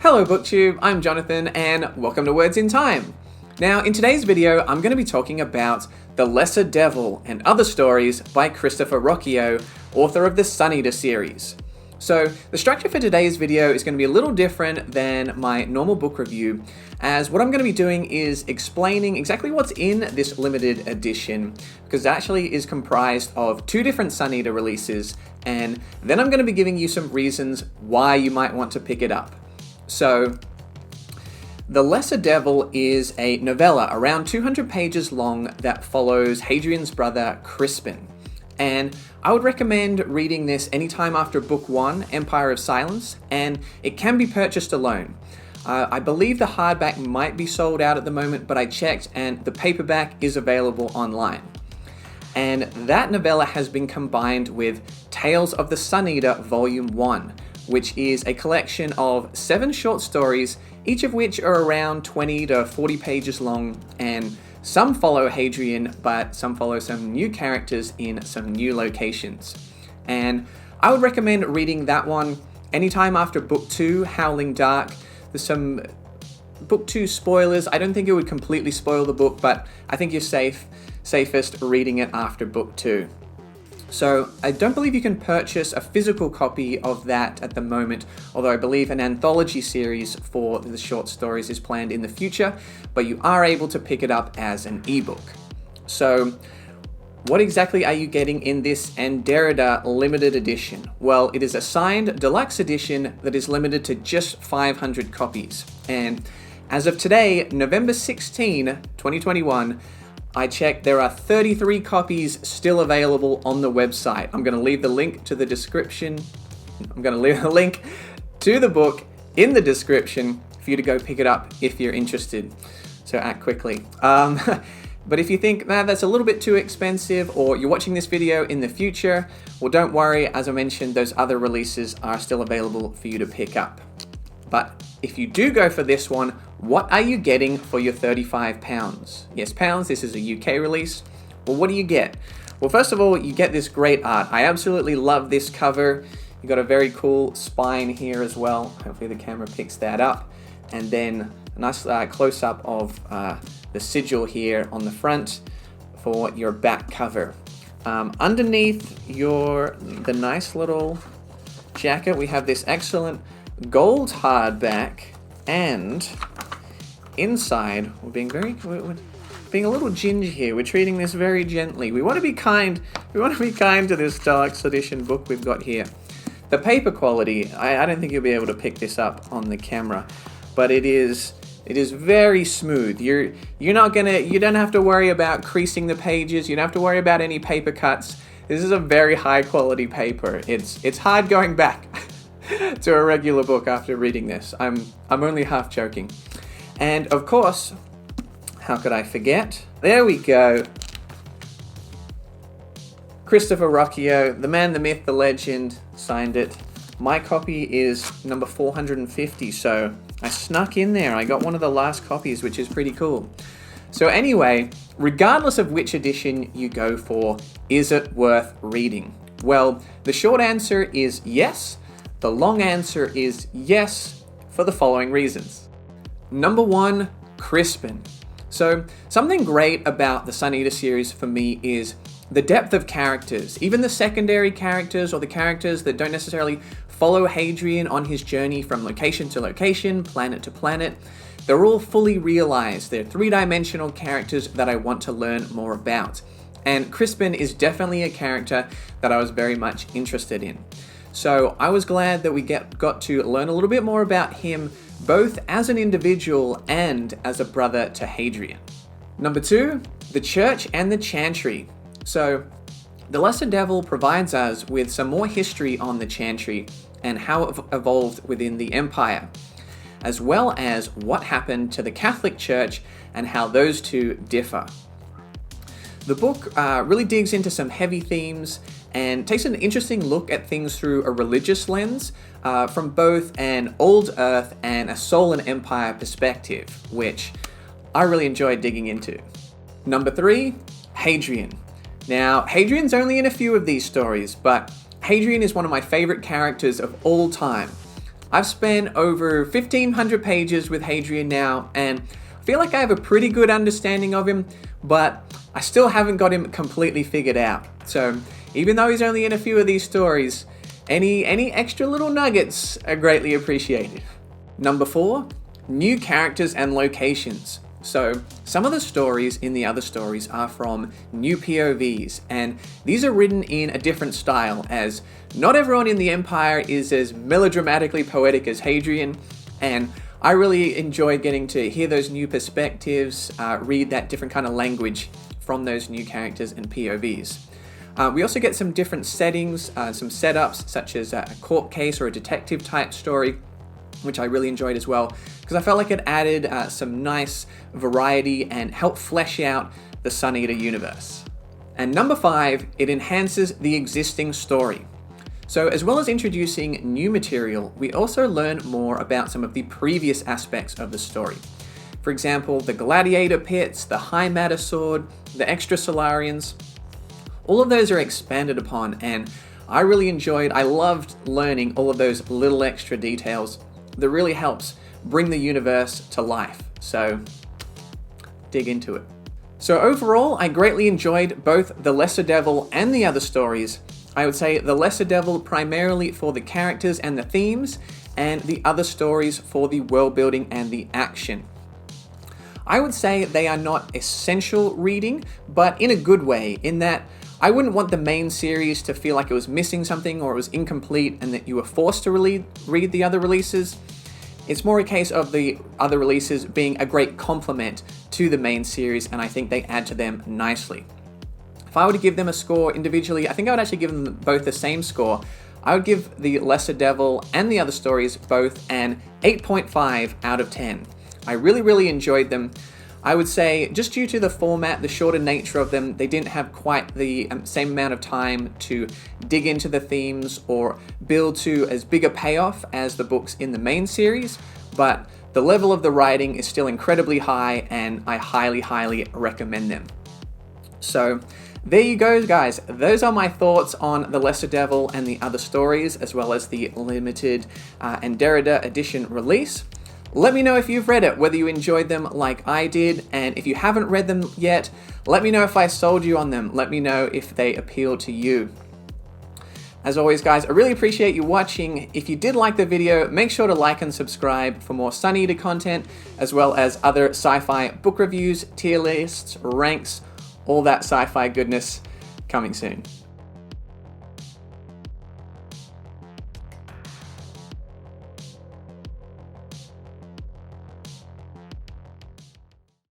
Hello BookTube, I'm Jonathan and welcome to Words in Time. Now in today's video I'm going to be talking about The Lesser Devil and Other Stories by Christopher RUOCCHIO, author of the Sun Eater series. So the structure for today's video is going to be a little different than my normal book review, as what I'm going to be doing is explaining exactly what's in this limited edition, because it actually is comprised of two different Sun Eater releases, and then I'm going to be giving you some reasons why you might want to pick it up. So, The Lesser Devil is a novella around 200 pages long that follows Hadrian's brother Crispin. And I would recommend reading this anytime after book 1, Empire of Silence, and it can be purchased alone. I believe the hardback might be sold out at the moment, but I checked and the paperback is available online. And that novella has been combined with Tales of the Sun Eater Volume 1, which is a collection of 7 short stories, each of which are around 20 to 40 pages long, and some follow Hadrian, but some follow some new characters in some new locations. And I would recommend reading that one anytime after book 2, Howling Dark. There's some book 2 spoilers. I don't think it would completely spoil the book, but I think you're safest reading it after book 2. So I don't believe you can purchase a physical copy of that at the moment, although I believe an anthology series for the short stories is planned in the future, but you are able to pick it up as an ebook. So what exactly are you getting in this Derrida limited edition? Well, it is a signed deluxe edition that is limited to just 500 copies. And as of today, November 16, 2021, I checked, there are 33 copies still available on the website. I'm going to leave the link to the description. I'm going to leave a link to the book in the description for you to go pick it up if you're interested. So act quickly. But if you think that's a little bit too expensive, or you're watching this video in the future, well, don't worry. As I mentioned, those other releases are still available for you to pick up. But if you do go for this one, what are you getting for your £35? Yes, pounds, this is a UK release. Well, what do you get? Well, first of all, you get this great art. I absolutely love this cover. You got a very cool spine here as well. Hopefully the camera picks that up. And then a nice close-up of the sigil here on the front for your back cover. Underneath the nice little jacket, we have this excellent gold hardback, and inside we're being a little gingy here. We're treating this very gently. We want to be kind. We want to be kind to this deluxe edition book we've got here. The paper quality, I don't think you'll be able to pick this up on the camera, but it is very smooth. You don't have to worry about creasing the pages. You don't have to worry about any paper cuts. This is a very high quality paper. It's hard going back to a regular book after reading this. I'm only half joking. And of course, how could I forget? There we go. Christopher RUOCCHIO, the man, the myth, the legend, signed it. My copy is number 450, so I snuck in there. I got one of the last copies, which is pretty cool. So anyway, regardless of which edition you go for, is it worth reading? Well, the short answer is yes. The long answer is yes, for the following reasons. Number 1, Crispin. So something great about the Sun Eater series for me is the depth of characters. Even the secondary characters, or the characters that don't necessarily follow Hadrian on his journey from location to location, planet to planet, they're all fully realized. They're 3-dimensional characters that I want to learn more about. And Crispin is definitely a character that I was very much interested in. So I was glad that we got to learn a little bit more about him, both as an individual and as a brother to Hadrian. Number 2, the Church and the Chantry. So The Lesser Devil provides us with some more history on the Chantry and how it evolved within the Empire, as well as what happened to the Catholic Church and how those two differ. The book really digs into some heavy themes and takes an interesting look at things through a religious lens from both an old Earth and a Soul and Empire perspective, which I really enjoyed digging into. Number 3, Hadrian. Now, Hadrian's only in a few of these stories, but Hadrian is one of my favorite characters of all time. I've spent over 1,500 pages with Hadrian now, and I feel like I have a pretty good understanding of him, but I still haven't got him completely figured out. So even though he's only in a few of these stories, any extra little nuggets are greatly appreciated. Number 4, new characters and locations. So some of the stories in the other stories are from new POVs, and these are written in a different style, as not everyone in the Empire is as melodramatically poetic as Hadrian, and I really enjoy getting to hear those new perspectives, read that different kind of language from those new characters and POVs. We also get some different settings, some setups, such as a court case or a detective type story, which I really enjoyed as well, because I felt like it added some nice variety and helped flesh out the Sun Eater universe. And number 5, it enhances the existing story. So as well as introducing new material, we also learn more about some of the previous aspects of the story. For example, the gladiator pits, the high matter sword, the extra Solarians. All of those are expanded upon, and I loved learning all of those little extra details that really helps bring the universe to life. So dig into it. So overall, I greatly enjoyed both The Lesser Devil and the other stories. I would say The Lesser Devil primarily for the characters and the themes, and the other stories for the world building and the action. I would say they are not essential reading, but in a good way, in that I wouldn't want the main series to feel like it was missing something or it was incomplete and that you were forced to read the other releases. It's more a case of the other releases being a great complement to the main series, and I think they add to them nicely. If I were to give them a score individually, I think I would actually give them both the same score. I would give The Lesser Devil and the other stories both an 8.5 out of 10. I really enjoyed them. I would say, just due to the format, the shorter nature of them, they didn't have quite the same amount of time to dig into the themes or build to as big a payoff as the books in the main series, but the level of the writing is still incredibly high, and I highly recommend them. So there you go, guys. Those are my thoughts on The Lesser Devil and the other stories, as well as the limited and Derrida edition release. Let me know if you've read it, whether you enjoyed them like I did, and if you haven't read them yet, let me know if I sold you on them. Let me know if they appeal to you. As always, guys, I really appreciate you watching. If you did like the video, make sure to like and subscribe for more Sun Eater content, as well as other sci-fi book reviews, tier lists, ranks, all that sci-fi goodness coming soon.